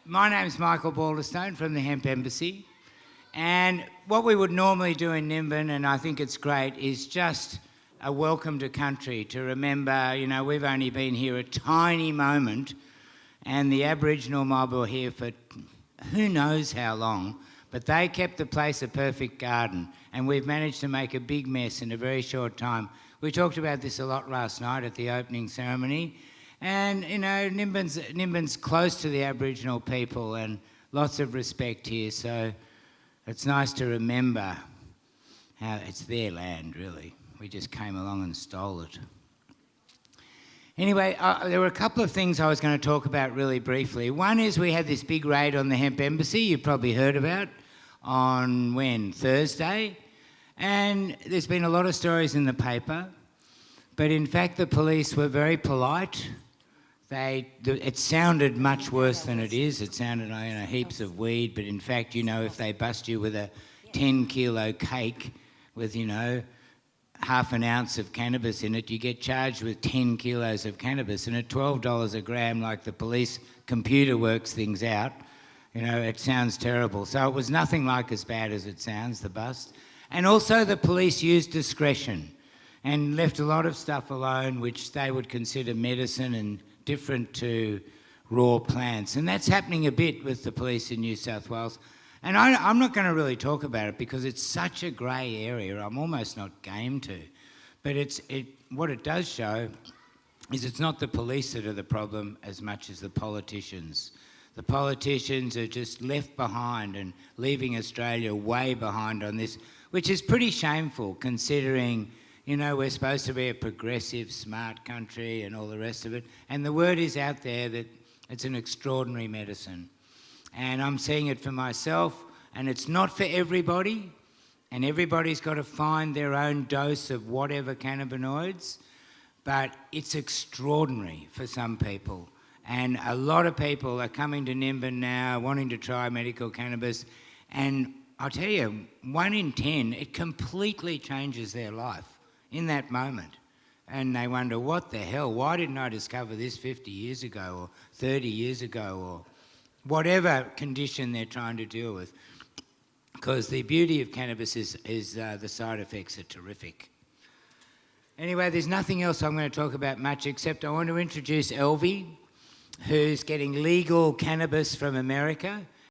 My name's Michael Balderstone from the Hemp Embassy. And what we would normally do in Nimbin, and I think it's great, is just a welcome to country to remember, you know, we've only been here a tiny moment and the Aboriginal mob were here for who knows how long, but they kept the place a perfect garden and we've managed to make a big mess in a very short time. We talked about this a lot last night at the opening ceremony. And, you know, Nimbin's close to the Aboriginal people and lots of respect here, so it's nice to remember how it's their land, really. We just came along and stole it. Anyway, there were a couple of things I was going to talk about really briefly. One is we had this big raid on the Hemp Embassy, you've probably heard about, on Thursday. And there's been a lot of stories in the paper, but in fact the police were very polite. It sounded much worse than it is. It sounded like heaps of weed, but in fact, you know, if they bust you with a 10-kilo cake with, you know, half an ounce of cannabis in it, you get charged with 10 kilos of cannabis. And at $12 a gram, like the police computer works things out, you know, it sounds terrible. So it was nothing like as bad as it sounds, the bust. And also the police used discretion and left a lot of stuff alone which they would consider medicine and different to raw plants. And that's happening a bit with the police in New South Wales. And I'm not going to really talk about it because it's such a grey area, I'm almost not game to. But what it does show is it's not the police that are the problem as much as the politicians. The politicians are just left behind and leaving Australia way behind on this, which is pretty shameful considering, you know, we're supposed to be a progressive, smart country and all the rest of it. And the word is out there that it's an extraordinary medicine. And I'm seeing it for myself, and it's not for everybody, and everybody's got to find their own dose of whatever cannabinoids, but it's extraordinary for some people. And a lot of people are coming to Nimbin now, wanting to try medical cannabis, and I'll tell you, 1 in 10, it completely changes their life in that moment. And they wonder, what the hell, why didn't I discover this 50 years ago or 30 years ago or whatever condition they're trying to deal with. Because the beauty of cannabis is the side effects are terrific. Anyway, there's nothing else I'm going to talk about much except I want to introduce Elvie, who's getting legal cannabis from America.